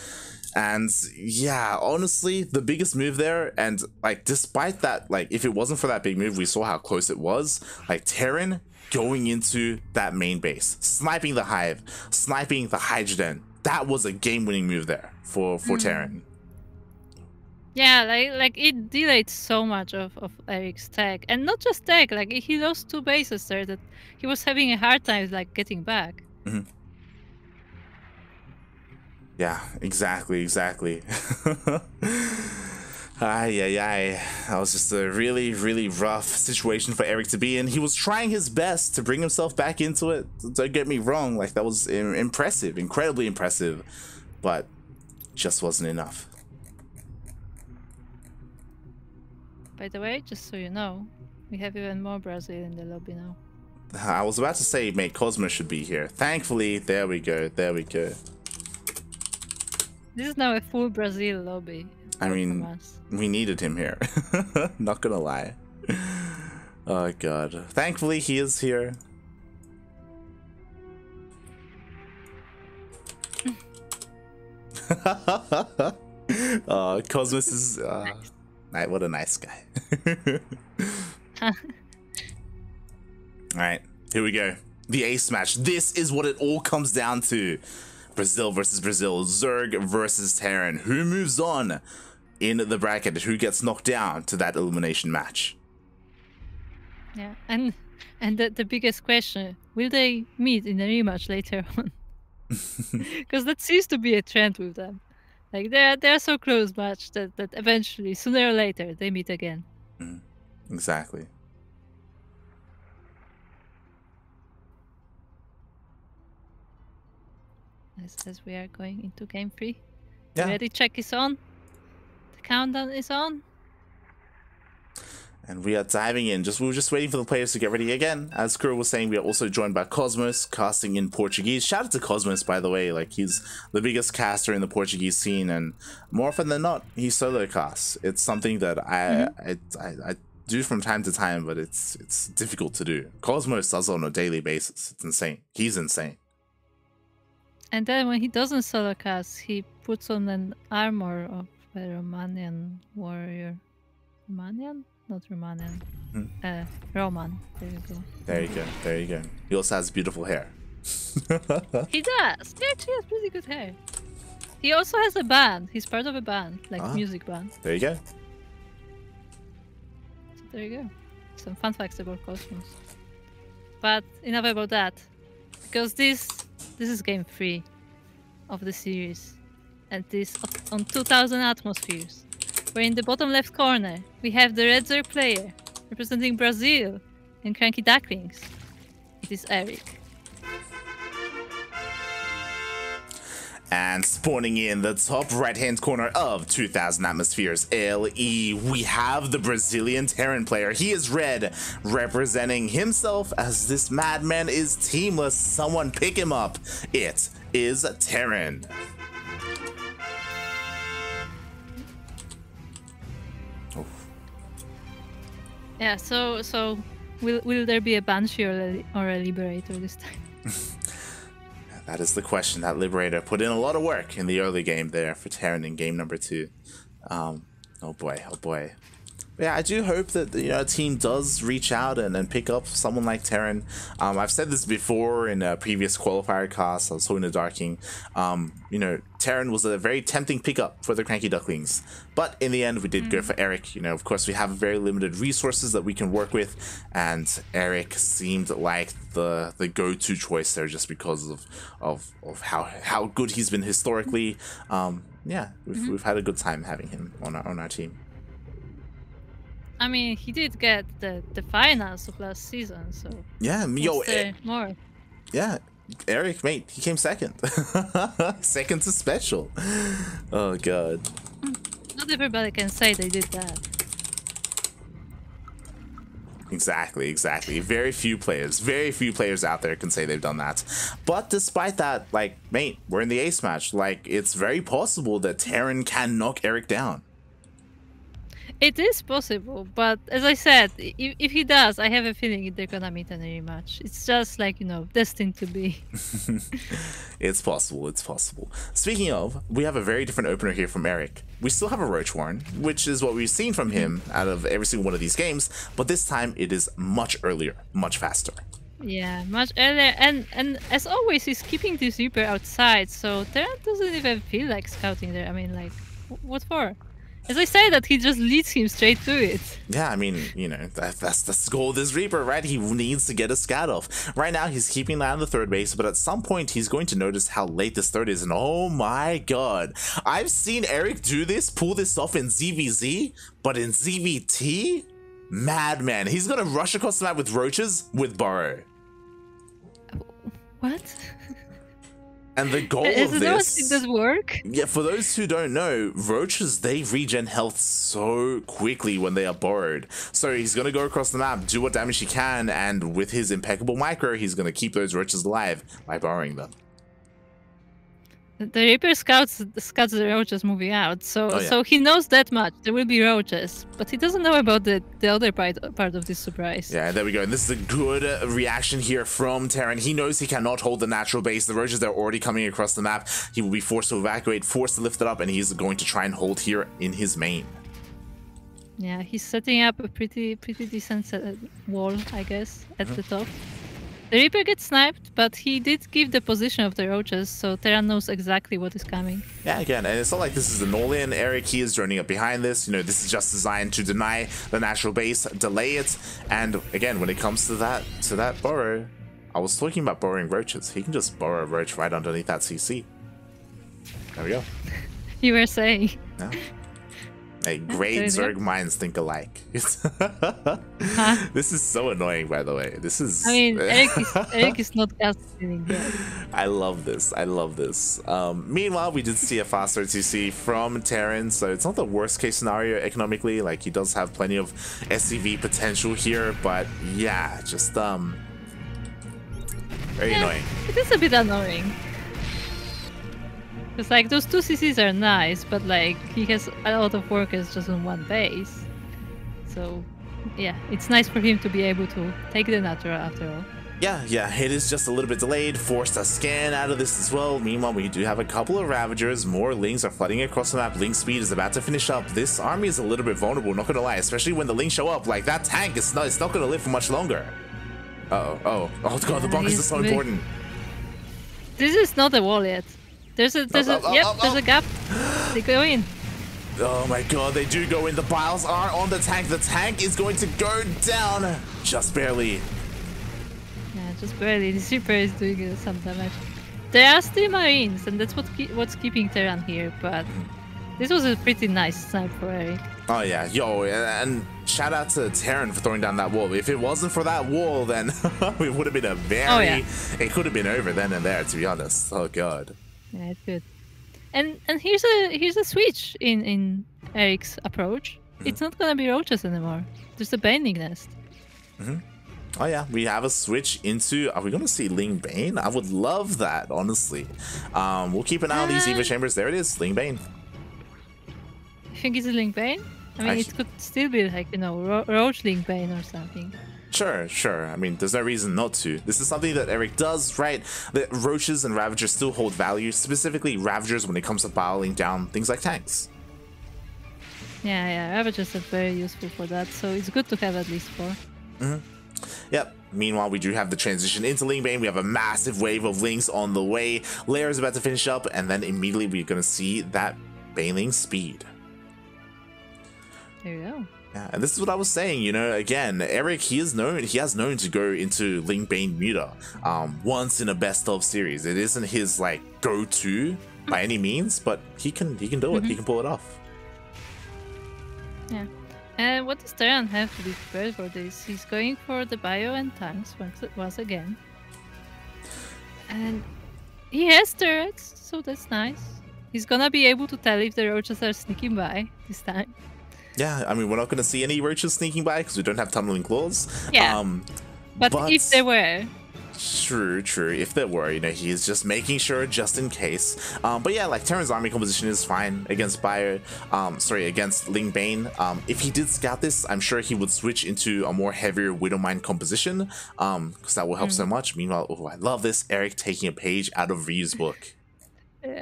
And yeah, honestly, the biggest move there, and like despite that, like if it wasn't for that big move, we saw how close it was. Like TerraN going into that main base, sniping the hive, sniping the hydrogen. That was a game-winning move there for TerraN. Yeah, like it delayed so much of Erik's tech, and not just tech. Like he lost 2 bases there that he was having a hard time like getting back. Yeah, exactly. That was just a really, really rough situation for Erik to be in. He was trying his best to bring himself back into it. Don't get me wrong, like that was impressive, incredibly impressive, but just wasn't enough. By the way, just so you know, we have even more Brazil in the lobby now. I was about to say, mate, Cosmos should be here. Thankfully, there we go. This is now a full Brazil lobby. I mean, we needed him here. Not gonna lie. Oh god. Thankfully, he is here. Cosmos is what a nice guy. Alright, here we go. The ace match. This is what it all comes down to. Brazil versus Brazil. Zerg versus TerraN. Who moves on in the bracket? Who gets knocked down to that elimination match? Yeah, and the biggest question, will they meet in a rematch later on? Because that seems to be a trend with them. Like they're so close match that eventually, sooner or later, they meet again. Exactly. As we are going into game 3. Yeah. Ready check is on. The countdown is on. And we are diving in. We were just waiting for the players to get ready again. As Kuro was saying, we are also joined by Cosmos, casting in Portuguese. Shout out to Cosmos, by the way. Like, he's the biggest caster in the Portuguese scene, and more often than not, he solo casts. It's something that I do from time to time, but it's difficult to do. Cosmos does it on a daily basis. It's insane. He's insane. And then when he doesn't solo cast, he puts on an armor of a Romanian warrior. Romanian? Not Romanian. Roman. There you go. He also has beautiful hair. He does. He actually has pretty good hair. He also has a band. He's part of a band, like music band. There you go. So there you go. Some fun facts about Cosmos. But enough about that, because this is game 3 of the series, and this on 2000 atmospheres. Where in the bottom left corner, we have the red Zerg player, representing Brazil and Cranky Ducklings. It is Erik. And spawning in the top right-hand corner of 2000 atmospheres, LE, we have the Brazilian TerraN player. He is red, representing himself as this madman is teamless. Someone pick him up. It is TerraN. Yeah, so will there be a Banshee or a Liberator this time? That is the question. That Liberator put in a lot of work in the early game there for TerraN in game number 2. Oh boy. But yeah, I do hope that a team does reach out and pick up someone like TerraN. I've said this before in a previous qualifier cast. I was talking to Darking. TerraN was a very tempting pickup for the Cranky Ducklings, but in the end we did go for Erik. Of course we have very limited resources that we can work with, and Erik seemed like the go-to choice there just because of how good he's been historically. We've had a good time having him on our team. I mean, he did get the finals of last season, so yeah, more. Yeah, Erik, mate, he came second. Second to special. Oh god. Not everybody can say they did that. Exactly. Very few players out there can say they've done that. But despite that, like, mate, we're in the ace match. Like, it's very possible that TerraN can knock Erik down. It is possible, but as I said, if he does, I have a feeling they're gonna meet in a rematch. It's just like, you know, destined to be. It's possible, it's possible. Speaking of, we have a very different opener here from Erik. We still have a Roach Warren, which is what we've seen from him out of every single one of these games, but this time it is much earlier, much faster. Yeah, much earlier, and as always, he's keeping this Reaper outside, so TerraN doesn't even feel like scouting there. I mean, like, what for? As I say that, he just leads him straight to it. Yeah, I mean, you know, that's the goal of this Reaper, right? He needs to get a scout off. Right now, he's keeping that on the third base, but at some point, he's going to notice how late this third is, and oh my god. I've seen Erik do this, pull this off in ZVZ, but in ZVT? Madman. He's gonna rush across the map with roaches with Burrow. What? And the goal of this... It does work? Yeah, for those who don't know, roaches, they regen health so quickly when they are borrowed. So he's going to go across the map, do what damage he can, and with his impeccable micro, he's going to keep those roaches alive by borrowing them. The Reaper scouts the roaches moving out, so yeah. so he knows that much. There will be roaches, but he doesn't know about the other part of this surprise. Yeah, there we go. And this is a good reaction here from TerraN. He knows he cannot hold the natural base. The roaches are already coming across the map. He will be forced to evacuate, forced to lift it up, and he's going to try and hold here in his main. Yeah, he's setting up a pretty decent wall, I guess, at the top. The Reaper gets sniped, but he did give the position of the roaches, so TerraN knows exactly what is coming. Yeah, again, and it's not like this is an all-in. Erik, he is droning up behind this. You know, this is just designed to deny the natural base, delay it, and again, when it comes to that burrow, I was talking about borrowing roaches. He can just borrow a roach right underneath that CC. There we go. You were saying. Yeah. Hey, great Zerg minds think alike. Huh? This is so annoying, by the way. This is... I mean, Erik is not casting yet. I love this. I love this. Meanwhile, we did see a faster TC from TerraN, so it's not the worst case scenario economically. Like, he does have plenty of SCV potential here, but yeah, just very annoying. It is a bit annoying. Because, like, those two CCs are nice, but, like, he has a lot of workers just on one base. So, yeah, it's nice for him to be able to take the natural after all. Yeah, it is just a little bit delayed, forced a scan out of this as well. Meanwhile, we do have a couple of Ravagers, more Lings are flooding across the map. Ling speed is about to finish up. This army is a little bit vulnerable, not gonna lie, especially when the Lings show up. Like, that tank, it's not gonna live for much longer. Oh god, the bunkers are so important. This is not a wall yet. There's a gap. They go in. Oh my god, they do go in. The biles are on the tank. The tank is going to go down. Just barely. Yeah, just barely. The Reaper is doing some damage. There are still Marines, and that's what's keeping TerraN here, but this was a pretty nice snipe for Erik. Oh yeah, yo, and shout out to TerraN for throwing down that wall. If it wasn't for that wall, then it would have been a very... It could have been over then and there, to be honest. Oh god. Yeah, it's good. And here's a switch in Erik's approach. It's not gonna be roaches anymore. There's a Binding Nest. Oh yeah, we have a switch into... Are we gonna see Ling Bane? I would love that, honestly. We'll keep an eye on these Eva Chambers. There it is, Ling Bane. You think it's a Ling Bane? I mean, it could still be like, you know, Roach Ling Bane or something. Sure. I mean, there's no reason not to. This is something that Erik does, right? The roaches and Ravagers still hold value, specifically Ravagers when it comes to piling down things like tanks. Yeah, Ravagers are very useful for that, so it's good to have at least 4. Yep. Meanwhile, we do have the transition into Ling Bane. We have a massive wave of Lings on the way. Lair is about to finish up, and then immediately we're going to see that Baneling speed. There you go. Yeah, and this is what I was saying, you know, again, Erik, he has known to go into Ling Bane Muta once in a best of series. It isn't his, like, go-to by any means, but he can do it. He can pull it off. Yeah. And what does TerraN have to be prepared for this? He's going for the bio and tanks once again. And he has turrets, so that's nice. He's gonna be able to tell if the roaches are sneaking by this time. Yeah, I mean, we're not going to see any roaches sneaking by because we don't have tunneling claws. Yeah, but if they were, True. If there were, you know, he's just making sure just in case. But yeah, like TerraN's army composition is fine against against Ling Bane. If he did scout this, I'm sure he would switch into a more heavier Widowmine composition, because that will help so much. Meanwhile, oh, I love this. Erik taking a page out of Ryu's book.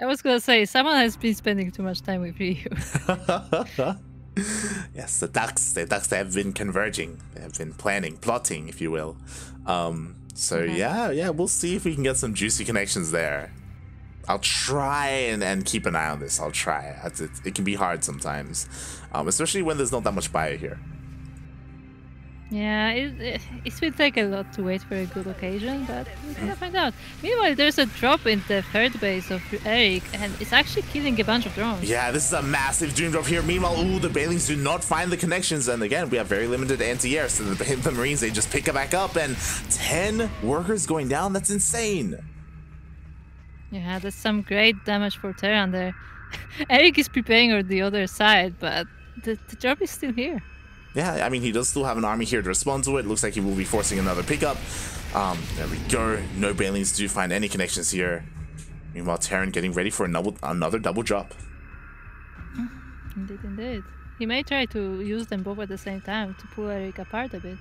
I was gonna say, someone has been spending too much time with Ryu. Yes, the ducks have been converging. They have been plotting, if you will. So yeah, we'll see if we can get some juicy connections there. I'll try and keep an eye on this. I'll try. It can be hard sometimes, especially when there's not that much bio here. Yeah, it will take a lot to wait for a good occasion, but we're gonna find out. Meanwhile, there's a drop in the third base of Erik, and it's actually killing a bunch of drones. Yeah, this is a massive dream drop here. Meanwhile, ooh, the Banelings do not find the connections, and again, we have very limited anti-air, so the Marines, they just pick it back up, and 10 workers going down. That's insane. Yeah, that's some great damage for TerraN there. Erik is preparing on the other side, but the drop is still here. Yeah, I mean, he does still have an army here to respond to it. Looks like he will be forcing another pickup. There we go. No Banelings do find any connections here. Meanwhile, TerraN getting ready for another double drop. Indeed. He may try to use them both at the same time to pull Erik apart a bit.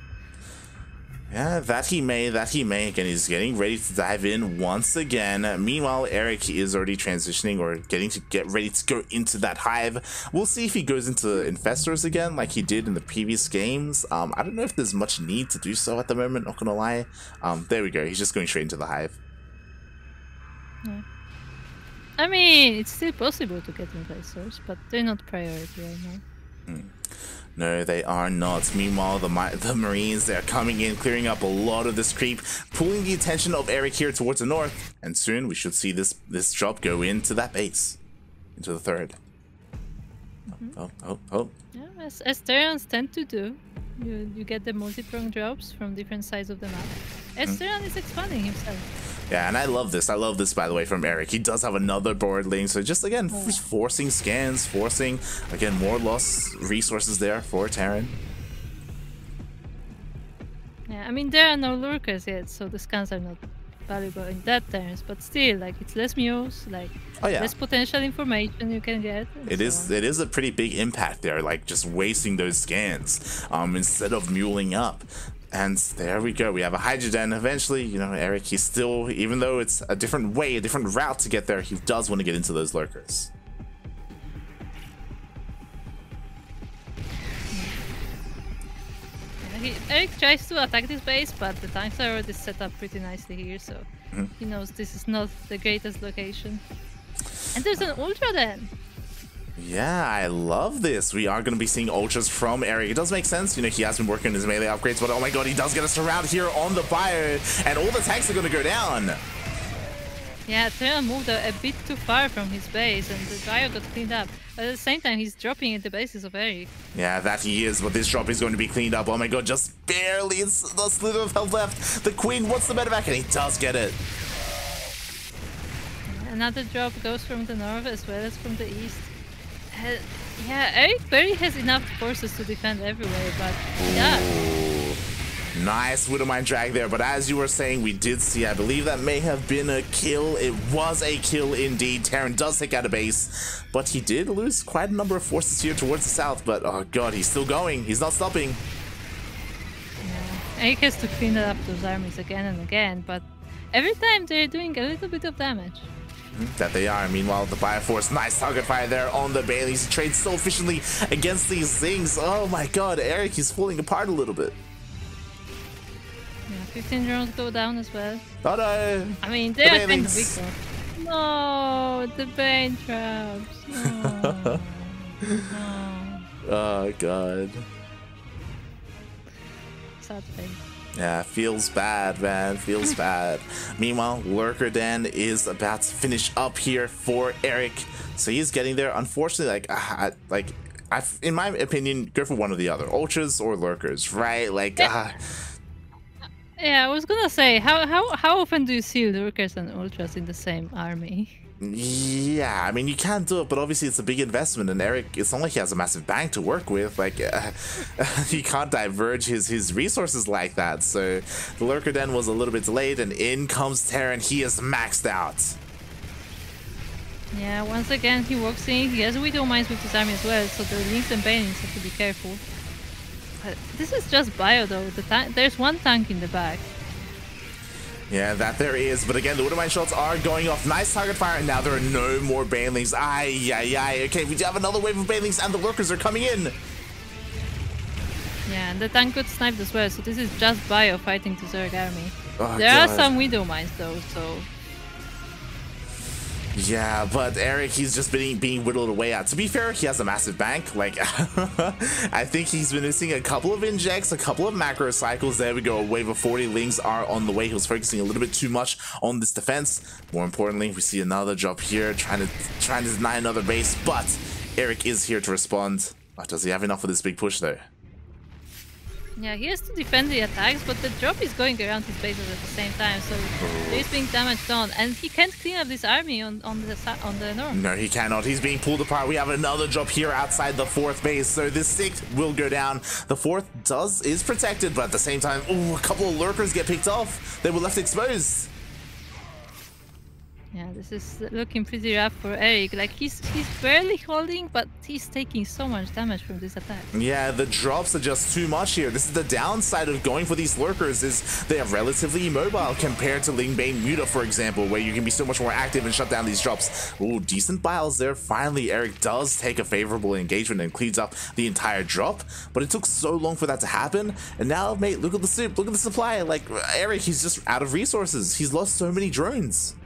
Yeah, that he may. Again, he's getting ready to dive in once again. Meanwhile, Erik is already transitioning or get ready to go into that hive. We'll see if he goes into infestors again like he did in the previous games. I don't know if there's much need to do so at the moment, not gonna lie. There we go. He's just going straight into the hive. Yeah. I mean, it's still possible to get infestors, but they're not priority right now. No, they are not. Meanwhile, the Marines, they're coming in, clearing up a lot of this creep, pulling the attention of Erik here towards the north, and soon we should see this drop go into that base, into the third. Oh. Yeah, as TerraNs tend to do. You get the multi-prong drops from different sides of the map. As TerraN is expanding himself. Yeah, and I love this, by the way, from Erik. He does have another board link, so just, again, forcing scans, again, more lost resources there for TerraN. Yeah, I mean, there are no lurkers yet, so the scans are not valuable in that terms, but still, like, it's less mules, like, less potential information you can get. It is a pretty big impact there, like, just wasting those scans, instead of muling up. And there we go. We have a Hydrogen. Eventually, you know, Erik, he's still, even though it's a different way, a different route to get there, he does want to get into those lurkers. Erik tries to attack this base, but the tanks are already set up pretty nicely here, so he knows this is not the greatest location. And there's an Ultra then! Yeah, I love this. We are going to be seeing ultras from Erik. It does make sense. You know, he has been working on his melee upgrades, but oh my god, he does get a surround here on the bio, and all the tanks are going to go down. Yeah, TerraN moved a bit too far from his base, and the bio got cleaned up. But at the same time, he's dropping at the bases of Erik. Yeah, that he is, but this drop is going to be cleaned up. Oh my god, just barely. It's a slither of health left. The Queen wants the medevac, and he does get it. Another drop goes from the north as well as from the east. Yeah, Erik barely has enough forces to defend everywhere, but yeah. Nice Widowmine drag there, but as you were saying, we did see, I believe that may have been a kill. It was a kill indeed. TerraN does take out a base, but he did lose quite a number of forces here towards the south, but oh god, he's still going. He's not stopping. Yeah. Erik has to clean up those armies again and again, but every time they're doing a little bit of damage. That they are. Meanwhile, the Bioforce, nice target fire there on the Baileys. He trades so efficiently against these things. Oh my god, Erik, he's falling apart a little bit. Yeah, 15 drones go down as well. Oh no! I mean, they're kind of weak though. No, the Bane traps. No. No. Oh god. Sad face. Yeah, feels bad, man. Feels bad. Meanwhile, Lurker Den is about to finish up here for Erik. So he's getting there. Unfortunately, in my opinion, go for one or the other. Ultras or Lurkers, right? Like, yeah, I was gonna say, how often do you see Lurkers and Ultras in the same army? Yeah, I mean, you can do it, but obviously it's a big investment, and Erik, it's not like he has a massive bank to work with. Like, he can't diverge his resources like that. So the Lurker Den was a little bit delayed, and in comes TerraN. He is maxed out. Yeah, once again he walks in. He has Widow Mines with his army as well, so the Lynx and Banelings have to be careful. But this is just bio though. There's one tank in the back. Yeah, that there is, but again, the Widow Mine shots are going off. Nice target fire, and now there are no more Banelings. Ay. Okay, we do have another wave of Banelings, and the Lurkers are coming in. Yeah, and the tank got sniped as well, so this is just bio fighting the Zerg army. Oh, there God. are some Widow Mines though, so... Yeah, but Erik, he's just being whittled away at. To be fair, he has a massive bank. Like, I think he's been missing a couple of injects, a couple of macro cycles. There we go. A wave of 40 Lings are on the way. He was focusing a little bit too much on this defense. More importantly, we see another drop here, trying to deny another base. But Erik is here to respond. Oh, does he have enough for this big push though? Yeah, he has to defend the attacks, but the drop is going around his bases at the same time, so he's being damaged done, and he can't clean up this army on the north. No, he cannot. He's being pulled apart. We have another drop here outside the 4th base, so this 6th will go down. The 4th is protected, but at the same time, ooh, a couple of Lurkers get picked off. They were left exposed. Yeah, this is looking pretty rough for Erik. Like, he's barely holding, but he's taking so much damage from this attack. Yeah, the drops are just too much here. This is the downside of going for these Lurkers, is they are relatively immobile compared to Lingbane Muta, for example, where you can be so much more active and shut down these drops. Ooh, decent biles there. Finally, Erik does take a favorable engagement and cleans up the entire drop, but it took so long for that to happen. And now, mate, look at the soup, look at the supply. Like, Erik, he's just out of resources. He's lost so many drones.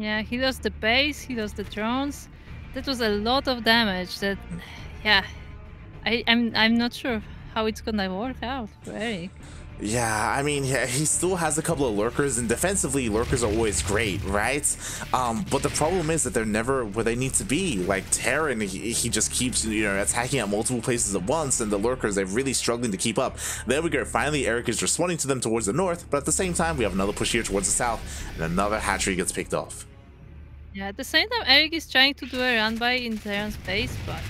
Yeah, he lost the base, he lost the drones. That was a lot of damage. That, yeah, I'm not sure how it's gonna work out for Erik. Yeah, I mean, yeah, he still has a couple of Lurkers, and defensively, Lurkers are always great, right? But the problem is that they're never where they need to be. Like, TerraN, he just keeps, you know, attacking at multiple places at once, and the Lurkers, they're really struggling to keep up. There we go. Finally, Erik is responding to them towards the north, but at the same time, we have another push here towards the south, and another hatchery gets picked off. Yeah, at the same time, Erik is trying to do a run-by in TerraN's base, but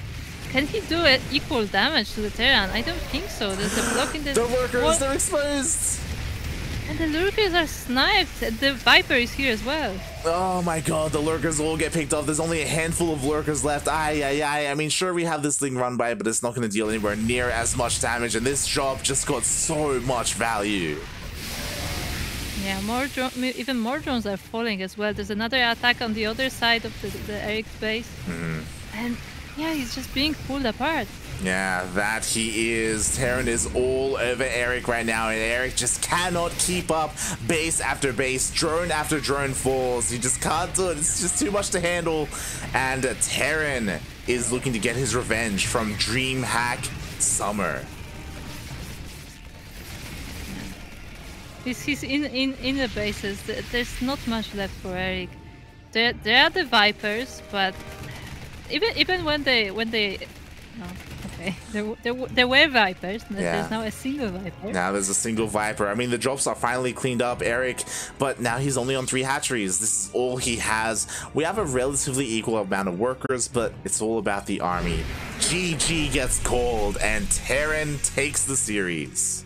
can he do it equal damage to the TerraN? I don't think so. There's a block in the... The Lurkers, they're exposed! And the Lurkers are sniped. The Viper is here as well. Oh my god, the Lurkers all get picked off. There's only a handful of Lurkers left. I mean, sure, we have this thing run by, but it's not going to deal anywhere near as much damage, and this job just got so much value. Yeah, even more drones are falling as well. There's another attack on the other side of the Erik's base. And yeah, he's just being pulled apart. Yeah, that he is. TerraN is all over Erik right now, and Erik just cannot keep up. Base after base, drone after drone falls. He just can't do it. It's just too much to handle. And TerraN is looking to get his revenge from DreamHack Summer. He's in the bases. There's not much left for Erik. There are the Vipers, but even when they no, okay, there were Vipers. Yeah. There's now a single Viper. Now there's a single Viper. I mean, the drops are finally cleaned up, Erik, but now he's only on 3 hatcheries. This is all he has. We have a relatively equal amount of workers, but it's all about the army. GG gets called, and TerraN takes the series.